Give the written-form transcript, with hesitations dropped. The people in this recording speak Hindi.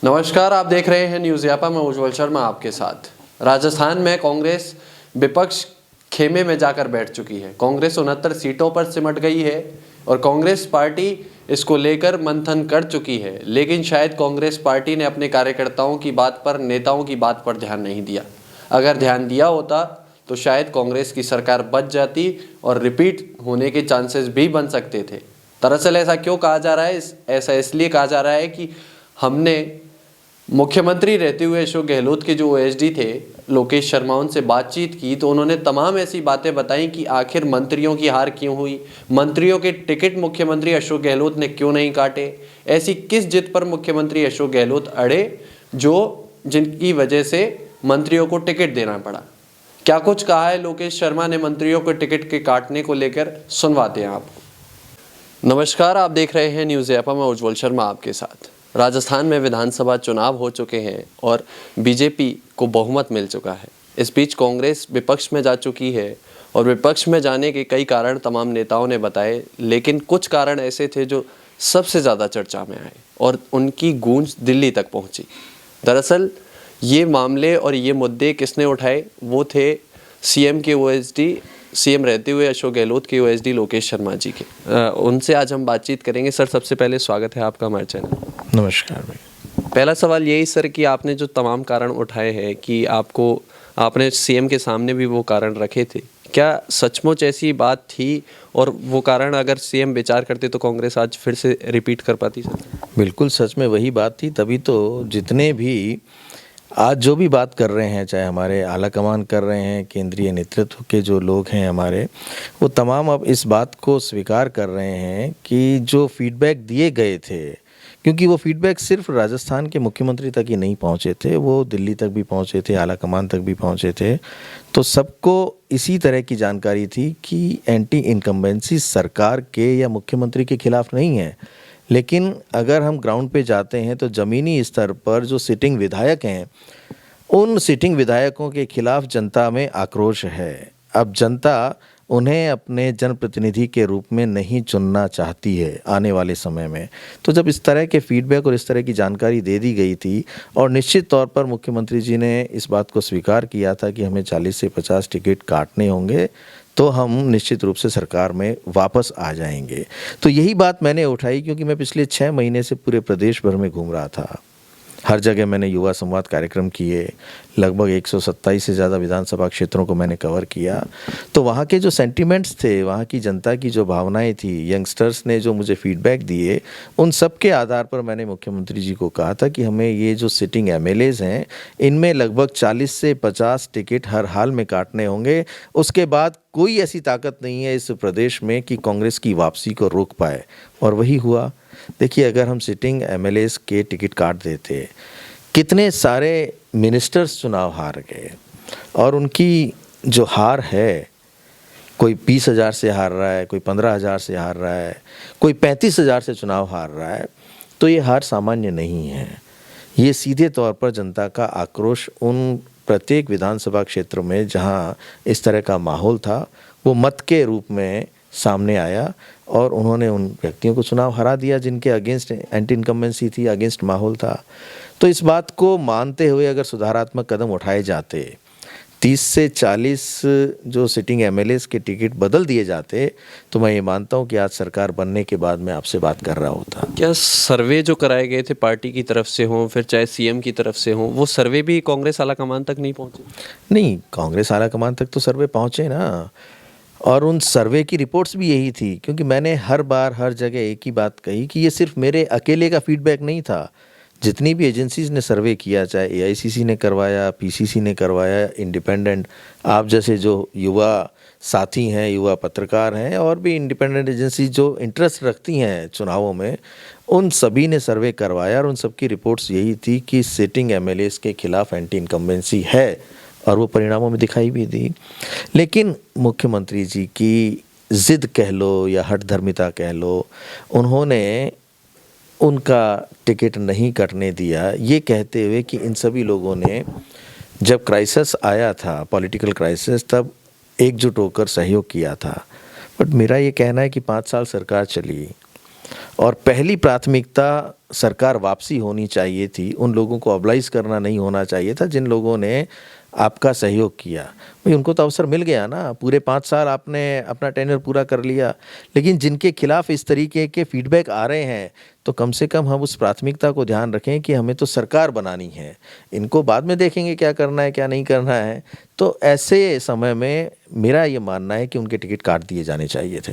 नमस्कार, आप देख रहे हैं न्यूज़ यापा। मैं उज्ज्वल शर्मा आपके साथ। राजस्थान में कांग्रेस विपक्ष खेमे में जाकर बैठ चुकी है। कांग्रेस 69 सीटों पर सिमट गई है और कांग्रेस पार्टी इसको लेकर मंथन कर चुकी है, लेकिन शायद कांग्रेस पार्टी ने अपने कार्यकर्ताओं की बात पर, नेताओं की बात पर ध्यान नहीं दिया। अगर ध्यान दिया होता तो शायद कांग्रेस की सरकार बच जाती और रिपीट होने के चांसेस भी बन सकते थे। दरअसल ऐसा क्यों कहा जा रहा है? ऐसा इसलिए कहा जा रहा है कि हमने मुख्यमंत्री रहते हुए अशोक गहलोत के जो ओएसडी थे लोकेश शर्मा, उनसे बातचीत की तो उन्होंने तमाम ऐसी बातें बताई कि आखिर मंत्रियों की हार क्यों हुई, मंत्रियों के टिकट मुख्यमंत्री अशोक गहलोत ने क्यों नहीं काटे, ऐसी किस जिद पर मुख्यमंत्री अशोक गहलोत अड़े जिनकी वजह से मंत्रियों को टिकट देना पड़ा। क्या कुछ कहा है लोकेश शर्मा ने मंत्रियों को टिकट के काटने को लेकर, सुनवाते हैं आपको। नमस्कार, आप देख रहे हैं न्यूज़ यापा। मैं उज्ज्वल शर्मा आपके साथ। राजस्थान में विधानसभा चुनाव हो चुके हैं और बीजेपी को बहुमत मिल चुका है। इस बीच कांग्रेस विपक्ष में जा चुकी है और विपक्ष में जाने के कई कारण तमाम नेताओं ने बताए, लेकिन कुछ कारण ऐसे थे जो सबसे ज़्यादा चर्चा में आए और उनकी गूंज दिल्ली तक पहुंची। दरअसल ये मामले और ये मुद्दे किसने उठाए? वो थे सीएम के ओएसडी, सीएम रहते हुए अशोक गहलोत के ओएसडी लोकेश शर्मा जी के। उनसे आज हम बातचीत करेंगे। सर, सबसे पहले स्वागत है आपका हमारे चैनल। नमस्कार भाई। पहला सवाल यही सर कि आपने जो तमाम कारण उठाए हैं कि आपने सीएम के सामने भी वो कारण रखे थे, क्या सचमुच ऐसी बात थी? और वो कारण अगर सीएम विचार करते तो कांग्रेस आज फिर से रिपीट कर पाती सर? बिल्कुल सच में वही बात थी, तभी तो जितने भी आज जो भी बात कर रहे हैं, चाहे हमारे आला कमान कर रहे हैं, केंद्रीय नेतृत्व के जो लोग हैं हमारे, वो तमाम अब इस बात को स्वीकार कर रहे हैं कि जो फीडबैक दिए गए थे, क्योंकि वो फीडबैक सिर्फ राजस्थान के मुख्यमंत्री तक ही नहीं पहुंचे थे, वो दिल्ली तक भी पहुंचे थे, आला कमान तक भी पहुंचे थे। तो सबको इसी तरह की जानकारी थी कि एंटी इनकम्बेंसी सरकार के या मुख्यमंत्री के खिलाफ नहीं है, लेकिन अगर हम ग्राउंड पे जाते हैं तो ज़मीनी स्तर पर जो सिटिंग विधायक हैं, उन सिटिंग विधायकों के खिलाफ जनता में आक्रोश है। अब जनता उन्हें अपने जनप्रतिनिधि के रूप में नहीं चुनना चाहती है आने वाले समय में। तो जब इस तरह के फीडबैक और इस तरह की जानकारी दे दी गई थी और निश्चित तौर पर मुख्यमंत्री जी ने इस बात को स्वीकार किया था कि हमें 40 से 50 टिकट काटने होंगे तो हम निश्चित रूप से सरकार में वापस आ जाएंगे। तो यही बात मैंने उठाई, क्योंकि मैं पिछले 6 महीने से पूरे प्रदेश भर में घूम रहा था। हर जगह मैंने युवा संवाद कार्यक्रम किए, लगभग 127 से ज़्यादा विधानसभा क्षेत्रों को मैंने कवर किया। तो वहाँ के जो सेंटिमेंट्स थे, वहाँ की जनता की जो भावनाएं थी, यंगस्टर्स ने जो मुझे फीडबैक दिए, उन सब के आधार पर मैंने मुख्यमंत्री जी को कहा था कि हमें ये जो सिटिंग एमएलएज हैं, इनमें लगभग 40 से 50 टिकट हर हाल में काटने होंगे। उसके बाद कोई ऐसी ताकत नहीं है इस प्रदेश में कि कांग्रेस की वापसी को रोक पाए, और वही हुआ। देखिए, अगर हम सिटिंग एमएलएज के टिकट काट देते, कितने सारे मिनिस्टर्स चुनाव हार गए, और उनकी जो हार है, कोई 20,000 से हार रहा है, कोई 15,000 से हार रहा है, कोई 35,000 से चुनाव हार रहा है, तो ये हार सामान्य नहीं है। ये सीधे तौर पर जनता का आक्रोश उन प्रत्येक विधानसभा क्षेत्र में जहाँ इस तरह का माहौल था, वो मत के रूप में सामने आया और उन्होंने उन व्यक्तियों को चुनाव हरा दिया जिनके अगेंस्ट एंटी इनकम्बेंसी थी, अगेंस्ट माहौल था। तो इस बात को मानते हुए अगर सुधारात्मक कदम उठाए जाते, 30 से 40 जो सिटिंग एमएलएज के टिकट बदल दिए जाते, तो मैं ये मानता हूँ कि आज सरकार बनने के बाद मैं आपसे बात कर रहा होता। क्या सर्वे जो कराए गए थे पार्टी की तरफ से हों, फिर चाहे सीएम की तरफ से हों, वो सर्वे भी कांग्रेस आला कमान तक नहीं पहुँचे? नहीं, कांग्रेस आला कमान तक तो सर्वे पहुँचे ना, और उन सर्वे की रिपोर्ट्स भी यही थी, क्योंकि मैंने हर बार हर जगह एक ही बात कही कि ये सिर्फ मेरे अकेले का फीडबैक नहीं था। जितनी भी एजेंसीज़ ने सर्वे किया, चाहे एआईसीसी ने करवाया, पीसीसी ने करवाया, इंडिपेंडेंट, आप जैसे जो युवा साथी हैं, युवा पत्रकार हैं, और भी इंडिपेंडेंट एजेंसी जो इंटरेस्ट रखती हैं चुनावों में, उन सभी ने सर्वे करवाया और उन सब की रिपोर्ट्स यही थी कि सिटिंग एमएलएज के खिलाफ एंटी इनकम्बेंसी है, और वो परिणामों में दिखाई भी दी। लेकिन मुख्यमंत्री जी की ज़िद कह लो या हठधर्मिता कह लो, उन्होंने उनका टिकट नहीं कटने दिया, ये कहते हुए कि इन सभी लोगों ने, जब क्राइसिस आया था, पॉलिटिकल क्राइसिस, तब एकजुट होकर सहयोग किया था। बट मेरा ये कहना है कि 5 साल सरकार चली, और पहली प्राथमिकता सरकार वापसी होनी चाहिए थी। उन लोगों को ऑबलाइज करना नहीं होना चाहिए था जिन लोगों ने आपका सहयोग किया। भाई उनको तो अवसर मिल गया ना, पूरे 5 साल आपने अपना टेन्योर पूरा कर लिया। लेकिन जिनके खिलाफ इस तरीके के फीडबैक आ रहे हैं तो कम से कम हम उस प्राथमिकता को ध्यान रखें कि हमें तो सरकार बनानी है, इनको बाद में देखेंगे क्या करना है क्या नहीं करना है। तो ऐसे समय में मेरा ये मानना है कि उनके टिकट काट दिए जाने चाहिए थे।